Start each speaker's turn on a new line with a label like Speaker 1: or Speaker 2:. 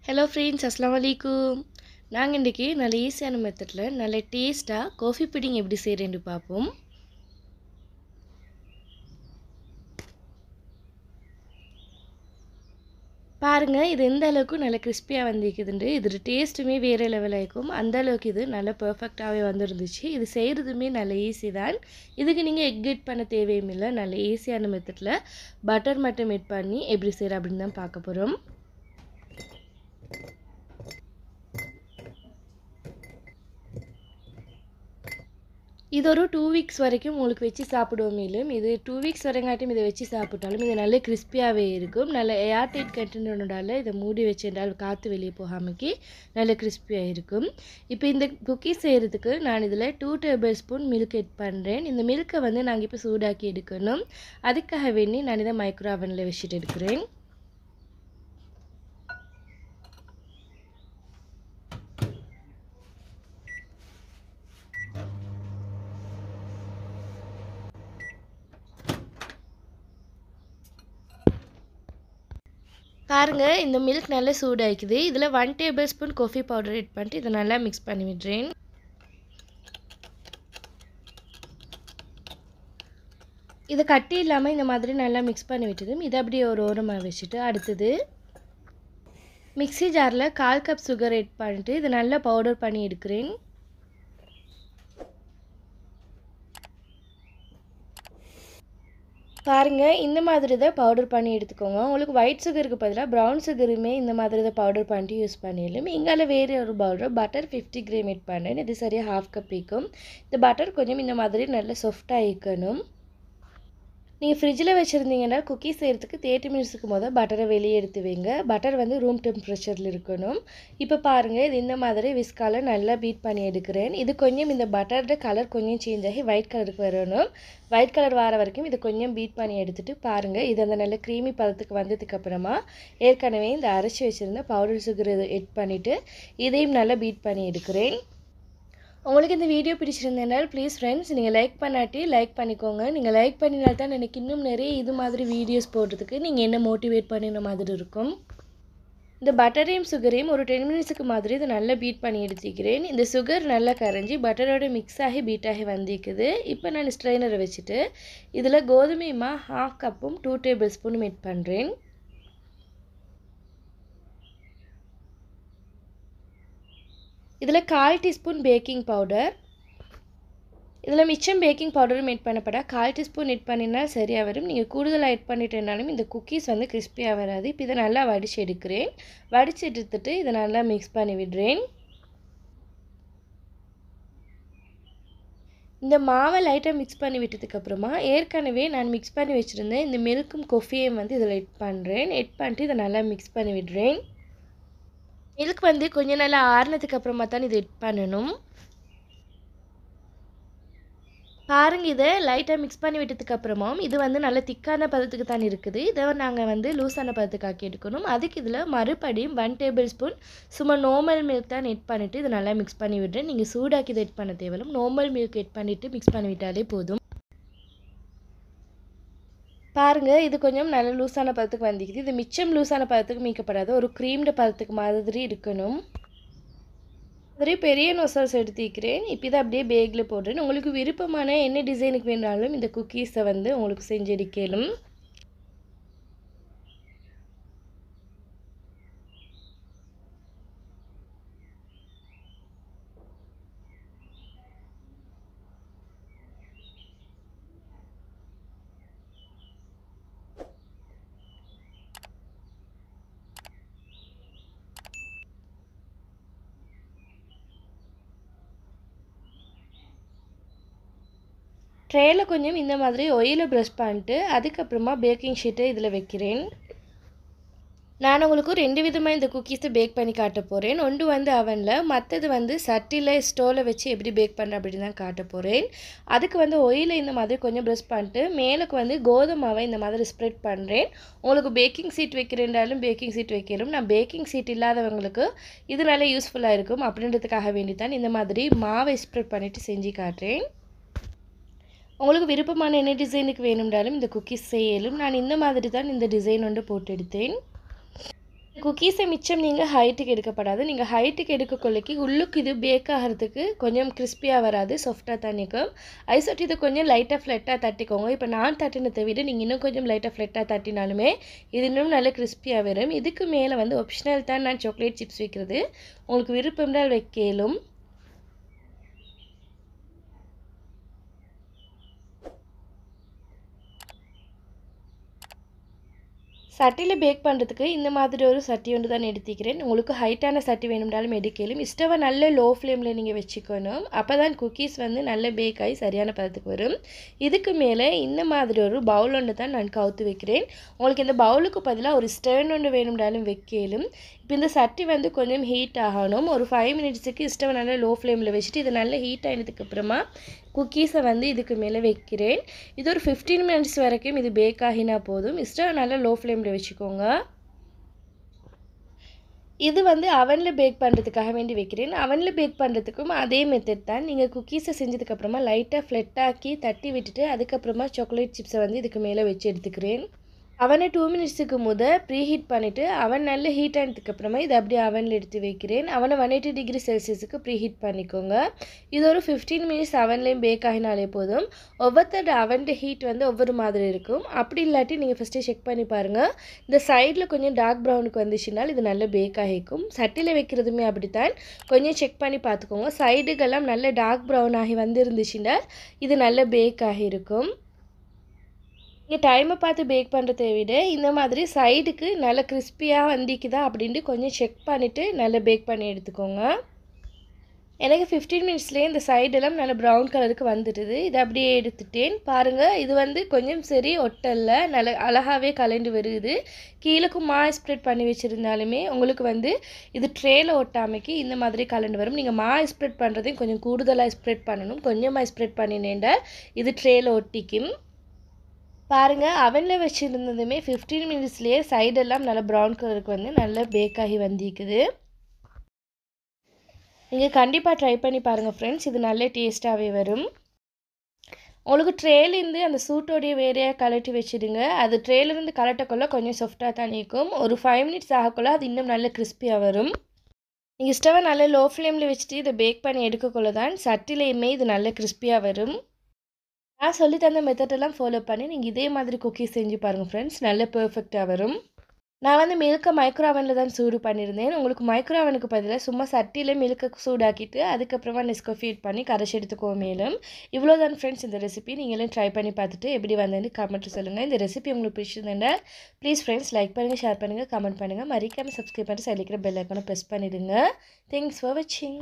Speaker 1: Hello friends, அஸ்ஸலாமு அலைக்கும். நாங்கள் இன்றைக்கி நல்ல ஈஸியான மெத்தடில் நல்ல டேஸ்ட்டாக காஃபி புடிங் எப்படி செய்கிறேன்னு பார்ப்போம். பாருங்கள், இது எந்த அளவுக்கு நல்ல கிறிஸ்பியாக வந்துக்குதுண்டு. இது டேஸ்ட்டுமே வேறு லெவலாக இருக்கும். அந்த அளவுக்கு இது நல்ல பர்ஃபெக்டாகவே வந்துருந்துச்சு. இது செய்கிறதுமே நல்ல ஈஸி தான். இதுக்கு நீங்கள் எக் எட் பண்ண தேவையும் இல்லை. நல்ல ஈஸியான மெத்தடில் பட்டர் மட்டும் எட் பண்ணி எப்படி செய்கிற அப்படின்னு தான் பார்க்க போகிறோம். இது ஒரு 2 வீக்ஸ் வரைக்கும் உங்களுக்கு வச்சு சாப்பிடுவோம். மேலும் இது 2 வீக்ஸ் வரைங்காட்டும் இதை வச்சு சாப்பிட்டாலும் இது நல்ல கிறிஸ்பியாகவே இருக்கும். நல்ல ஏர்டைட் கண்டெய்னர்னால இதை மூடி வச்சுட்டால் காற்று வெளியே போகாமக்கி நல்ல கிறிஸ்பியாக இருக்கும். இப்போ இந்த குக்கீஸ் செய்கிறதுக்கு நான் இதில் 2 டேபிள் ஸ்பூன் மில்க் எட் பண்ணுறேன். இந்த மில்கை வந்து நாங்கள் இப்போ சூடாக்கி எடுக்கணும். அதுக்காக வேண்டி நான் இதை மைக்ரோ அவனில் வச்சுட்டு எடுக்கிறேன். பாருங்கள், இந்த மில்க் நல்லா சூடாகிக்குது. இதில் 1 tablespoon coffee powder add பண்ணிட்டு இதை நல்லா மிக்ஸ் பண்ணி விடுறேன். இதை கட்டி இல்லாமல் இந்த மாதிரி நல்லா மிக்ஸ் பண்ணி விட்டதும் இதை அப்படியே ஒரு ஓரமாக வச்சுட்டு அடுத்தது மிக்ஸி ஜாரில் 1/4 கப் சுகர் ஆட் பண்ணிட்டு இதை நல்லா பவுடர் பண்ணி எடுக்கிறேன். பாருங்கள், இந்த மாதிரி தான் பவுடர் பண்ணி எடுத்துக்கோங்க. உங்களுக்கு ஒயிட் சுகருக்கு பதிலாக ப்ரௌன் சுகருமே இந்த மாதிரி தான் பவுடர் பண்ணிட்டு யூஸ் பண்ணிடலாம். இங்கால வேறு ஒரு பவுடர் பட்டர் 50 கிராம் ஆட் பண்ணேன். இது சரியாக 1/2 கப் இருக்கும். இந்த பட்டர் கொஞ்சம் இந்த மாதிரி நல்லா சாஃப்டாக இருக்கணும். நீங்கள் ஃப்ரிட்ஜில் வச்சுருந்தீங்கன்னா குக்கீஸ் செய்கிறதுக்கு 30 மினிட்ஸுக்கு முதல் பட்டரை வெளியே எடுத்து வைங்க. பட்டர் வந்து ரூம் டெம்பரேச்சரில் இருக்கணும். இப்போ பாருங்கள், இது இந்த மாதிரி விஸ்கால நல்லா பீட் பண்ணி எடுக்கிறேன். இது கொஞ்சம் இந்த பட்டரோட கலர் கொஞ்சம் சேஞ்ச் ஆகி ஒயிட் கலருக்கு வரணும். ஒயிட் கலர் வர வரைக்கும் இது கொஞ்சம் பீட் பண்ணி எடுத்துகிட்டு பாருங்கள், இது அந்த நல்ல க்ரீமி பதத்துக்கு வந்ததுக்கப்புறமா ஏற்கனவே இந்த அரைச்சி வச்சுருந்த பவுடர் சுகர் எட் பண்ணிவிட்டு இதையும் நல்லா பீட் பண்ணி எடுக்கிறேன். உங்களுக்கு இந்த வீடியோ பிடிச்சிருந்தேனால் ப்ளீஸ் ஃப்ரெண்ட்ஸ், நீங்கள் லைக் பண்ணாட்டி லைக் பண்ணிக்கோங்க. நீங்கள் லைக் பண்ணினால்தான் எனக்கு இன்னும் நிறைய இது மாதிரி வீடியோஸ் போடுறதுக்கு நீங்கள் என்ன மோட்டிவேட் பண்ணின மாதிரி இருக்கும். இந்த பட்டரையும் சுகரையும் ஒரு 10 மினிட்ஸுக்கு மாதிரி இதை நல்லா பீட் பண்ணி எடுத்துக்கிறேன். இந்த சுகர் நல்லா கரைஞ்சி பட்டரோட மிக்ஸ் ஆகி பீட் ஆகி வந்திக்குது. இப்போ நான் ஸ்ட்ரெயினரை வச்சுட்டு இதில் கோதுமை மா 1/2 கப்பும் 2 டேபிள் ஸ்பூனும் ஆட் பண்ணுறேன். இதில் 1/4 டீஸ்பூன் பேக்கிங் பவுடர். இதில் மிச்சம் பேக்கிங் பவுடரும் ஆட் பண்ணப்படா 1/4 டீஸ்பூன் ஆட் பண்ணினா சரியாக வரும். நீங்கள் கூடுதலாக ஆட் பண்ணிட்டேனாலும் இந்த குக்கீஸ் வந்து கிறிஸ்பியாக வராது. இப்போ இதை நல்லா வடித்து எடுக்கிறேன். வடித்து எடுத்துட்டு இதை நல்லா மிக்ஸ் பண்ணி விடுறேன். இந்த மாவை லைட்டாக மிக்ஸ் பண்ணி விட்டதுக்கப்புறமா ஏற்கனவே நான் மிக்ஸ் பண்ணி வச்சுருந்தேன் இந்த மில்க்கும் கொஃபியும் வந்து இதில் ஆட் பண்ணுறேன். ஆட் பண்ணிட்டு இதை நல்லா மிக்ஸ் பண்ணி விடுறேன். மில்க் வந்து கொஞ்சம் நல்லா ஆறுனதுக்கு அப்புறமா தான் இது எட் பண்ணணும். பாருங்கள், இதை லைட்டாக மிக்ஸ் பண்ணி விட்டதுக்கப்புறமும் இது வந்து நல்ல திக்கான பதத்துக்கு தான் இருக்குது. இதை நாங்கள் வந்து லூஸான பதத்துக்கு ஆக்கி எடுக்கணும். அதுக்கு இதில் மறுபடியும் 1 டேபிள் ஸ்பூன் சும்மா நார்மல் மில்க் தான் எட் பண்ணிவிட்டு இதை நல்லா மிக்ஸ் பண்ணி விடுறேன். நீங்கள் சூடாக்கி இதை எட் பண்ண தேவையில்லை. நார்மல் மில்க் எட் பண்ணிவிட்டு மிக்ஸ் பண்ணி விட்டாலே போதும். பாருங்கள், இது கொஞ்சம் நல்ல லூஸான பதத்துக்கு வந்துக்குது. இது மிச்சம் லூஸான பதத்துக்கு மீக்கப்படாது. ஒரு க்ரீம்டு பதத்துக்கு மாதிரி இருக்கணும். மாதிரி பெரிய நொசல்ஸ் எடுத்துக்கிறேன். இப்போ இதை அப்படியே பேக்கில் போடுறேன். உங்களுக்கு விருப்பமான என்ன டிசைனுக்கு வேணாலும் இந்த குக்கீஸை வந்து உங்களுக்கு செஞ்சு எடுக்கலும். ட்ரேயில் கொஞ்சம் இந்த மாதிரி ஆயிலை ப்ரஷ் பண்ணிட்டு அதுக்கப்புறமா பேக்கிங் ஷீட்டை இதில் வைக்கிறேன். நான் உங்களுக்கு 2 விதமாக இந்த குக்கீஸை பேக் பண்ணி காட்ட போகிறேன். ஒன்று வந்து அவனில், மற்றது வந்து சட்டியில் ஸ்டோவில் வச்சு எப்படி பேக் பண்ணுற அப்படின்னு தான் காட்ட போகிறேன். அதுக்கு வந்து ஆயிலை இந்த மாதிரி கொஞ்சம் ப்ரஷ் பண்ணிட்டு மேலுக்கு வந்து கோதுமாவை இந்த மாதிரி ஸ்ப்ரெட் பண்ணுறேன். உங்களுக்கு பேக்கிங் சீட் வைக்கிறேன்றாலும் பேக்கிங் சீட் வைக்கிறோம். நான் பேக்கிங் சீட் இல்லாதவங்களுக்கு இது நல்லா யூஸ்ஃபுல்லாக இருக்கும் அப்படின்றதுக்காக வேண்டி தான் இந்த மாதிரி மாவை ஸ்ப்ரெட் பண்ணிவிட்டு செஞ்சு காட்டுறேன். உங்களுக்கு விருப்பமான என்ன டிசைனுக்கு வேணும்னாலும் இந்த குக்கீஸ் செய்யலும். நான் இந்த மாதிரி தான் இந்த டிசைன் வந்து போட்டு எடுத்தேன். குக்கீஸை மிச்சம் நீங்கள் ஹைட்டுக்கு எடுக்கப்படாது. நீங்கள் ஹைட்டுக்கு எடுக்கக்கொள்ளைக்கு உள்ளுக்கு இது பேக் ஆகிறதுக்கு கொஞ்சம் கிறிஸ்பியாக வராது, சாஃப்டாக தான் நிற்கும். அது சொல்லிட்டு இதை கொஞ்சம் லைட்டாக ஃப்ளட்டாக தட்டிக்கோங்க. இப்போ நான் தட்டினதை விட நீங்கள் இன்னும் கொஞ்சம் லைட்டாக ஃப்ளட்டாக தட்டினாலுமே இது இன்னும் நல்ல கிறிஸ்பியாக வரும். இதுக்கு மேலே வந்து ஆப்ஷனல் தான் நான் சாக்லேட் சிப்ஸ் வைக்கிறது. உங்களுக்கு விருப்பம் இருந்தால் வைக்கலும். சட்டியில் பேக் பண்ணுறதுக்கு இந்த மாதிரி ஒரு சட்டி ஒன்று தான் எடுத்துக்கிறேன். உங்களுக்கு ஹைட்டான சட்டி வேணும்னாலும் எடுக்கலும். ஸ்டவ்வை நல்ல லோ ஃப்ளேமில் நீங்கள் வச்சுக்கணும். அப்போ தான் குக்கீஸ் வந்து நல்ல பேக் ஆகி சரியான பதத்துக்கு வரும். இதுக்கு மேலே இந்த மாதிரி ஒரு பவுல் ஒன்று தான் நான் கவுத்து வைக்கிறேன். உங்களுக்கு இந்த பவுலுக்கு பதிலாக ஒரு ஸ்டர்ன் ஒன்று வேணும்னாலும் வைக்கலும். இப்போ இந்த சட்டி வந்து கொஞ்சம் ஹீட் ஆகணும். ஒரு 5 மினிட்ஸுக்கு ஸ்டவ் நல்லா லோ ஃப்ளேமில் வச்சுட்டு இது நல்லா ஹீட் ஆகினதுக்கு அப்புறமா குக்கீஸை வந்து இதுக்கு மேலே வைக்கிறேன். இது ஒரு 15 மினிட்ஸ் வரைக்கும் இது பேக் ஆகினா போதும். ஸ்டவ் நல்லா லோ ஃப்ளேமில் வச்சுக்கோங்க. இது வந்து அவனில் பேக் பண்ணுறதுக்காக வேண்டி வைக்கிறேன். அவனில் பேக் பண்ணுறதுக்கும் அதே மெத்தட் தான். நீங்கள் குக்கீஸை செஞ்சதுக்கப்புறமா லைட்டாக ஃப்ளட்டாக்கி தட்டி விட்டுட்டு அதுக்கப்புறமா சாக்லேட் சிப்ஸை வந்து இதுக்கு மேலே வச்சு எடுத்துக்கிறேன். அவனை 2 மினிட்ஸுக்கு ப்ரீ ஹீட் பண்ணிவிட்டு அவன் நல்ல ஹீட் ஆனதுக்கப்புறமா இதை அப்படியே அவனில் எடுத்து வைக்கிறேன். அவனை 180 டிகிரி செல்சியஸுக்கு ப்ரீ ஹீட் பண்ணிக்கோங்க. இது ஒரு 15 மினிட்ஸ் அவன்லேயும் பேக் ஆகினாலே போதும். ஒவ்வொருத்தோட அவன்ட ஹீட் வந்து ஒவ்வொரு மாதிரி இருக்கும். அப்படி இல்லாட்டி நீங்கள் ஃபஸ்ட்டு செக் பண்ணி பாருங்கள். இந்த சைடில் கொஞ்சம் டார்க் ப்ரௌனுக்கு வந்துச்சுனால் இது நல்ல பேக் ஆகிக்கும். சட்டியில் வைக்கிறதுமே அப்படித்தான். கொஞ்சம் செக் பண்ணி பார்த்துக்கோங்க. சைடுகள்லாம் நல்ல டார்க் ப்ரௌன் ஆகி வந்துருந்துச்சுன்னா இது நல்ல பேக் ஆகியிருக்கும். நீங்கள் டைமை பார்த்து பேக் பண்ணுறதை விட இந்த மாதிரி சைடுக்கு நல்ல கிறிஸ்பியாக வந்திக்குதா அப்படின்ட்டு கொஞ்சம் செக் பண்ணிவிட்டு நல்லா பேக் பண்ணி எடுத்துக்கோங்க. எனக்கு 15 மினிட்ஸ்லேயே இந்த சைடெல்லாம் நல்ல ப்ரௌன் கலருக்கு வந்துடுது. இதை அப்படியே எடுத்துட்டேன். பாருங்கள், இது வந்து கொஞ்சம் சரி ஒட்டல்ல நல்ல அழகாகவே கலண்டு வருது. கீழேக்கும் மாய் ஸ்ப்ரெட் பண்ணி வச்சுருந்தாலுமே உங்களுக்கு வந்து இது ட்ரேயில் ஒட்டாமைக்கு இந்த மாதிரி கலண்டு வரும். நீங்கள் மாய் ஸ்ப்ரெட் பண்ணுறதையும் கொஞ்சம் கூடுதலாக ஸ்ப்ரெட் பண்ணணும். கொஞ்சமாக ஸ்ப்ரெட் பண்ணினேன்டா இது ட்ரேயில் ஒட்டிக்கும். பாருங்கள், அவனில் வச்சுருந்ததுமே 15 மினிட்ஸ்லேயே சைடெல்லாம் நல்லா ப்ரௌன் கலருக்கு வந்து நல்லா பேக் ஆகி வந்திக்குது. நீங்கள் கண்டிப்பாக ட்ரை பண்ணி பாருங்கள் ஃப்ரெண்ட்ஸ். இது நல்ல டேஸ்ட்டாகவே வரும். உங்களுக்கு ட்ரேலேருந்து அந்த சூட்டோடைய வேறையாக கலட்டி வச்சுடுங்க. அது ட்ரேலேருந்து கலட்டக்குள்ள கொஞ்சம் சாஃப்டாக தான் இருக்கும். ஒரு 5 மினிட்ஸ் ஆகக்குள்ள அது இன்னும் நல்ல கிறிஸ்பியாக வரும். நீங்கள் ஸ்டவ்வை நல்லா லோ ஃப்ளேமில் வச்சுட்டு இதை பேக் பண்ணி எடுக்கக்குள்ள தான் சட்டிலையுமே இது நல்ல கிறிஸ்பியாக வரும். நான் சொல்லி தந்த மெத்தடெல்லாம் ஃபாலோ பண்ணி நீங்கள் இதே மாதிரி குக்கீஸ் செஞ்சு பாருங்கள் ஃப்ரெண்ட்ஸ். நல்ல பெர்ஃபெக்டாக வரும். நான் வந்து மில்கை மைக்ரோ அவனில் தான் சூடு பண்ணியிருந்தேன். உங்களுக்கு மைக்ரோ அவனுக்கு பதிலாக சும்மா சட்டியில் மில்கை சூடாக்கிட்டு அதுக்கப்புறமா நெஸ்கோஃபி ஆட் பண்ணி கரைச்சி எடுத்துக்கோ. மேலும் இவ்வளோ தான் ஃப்ரெண்ட்ஸ் இந்த ரெசிபி. நீங்களும் ட்ரை பண்ணி பார்த்துட்டு எப்படி வந்தேன்னு கமெண்ட்டு சொல்லுங்கள். இந்த ரெசிபி உங்களுக்கு பிடிச்சிருந்தா ப்ளீஸ் ஃப்ரெண்ட்ஸ் லைக் பண்ணுங்கள், ஷேர் பண்ணுங்கள், கமெண்ட் பண்ணுங்கள். மறக்காமல் சப்ஸ்கிரைப் பண்ணிட்டு சைடில் இருக்கிற பெல் ஐக்கானை ப்ரெஸ் பண்ணிடுங்க. தேங்க்ஸ் ஃபார் வாட்சிங்.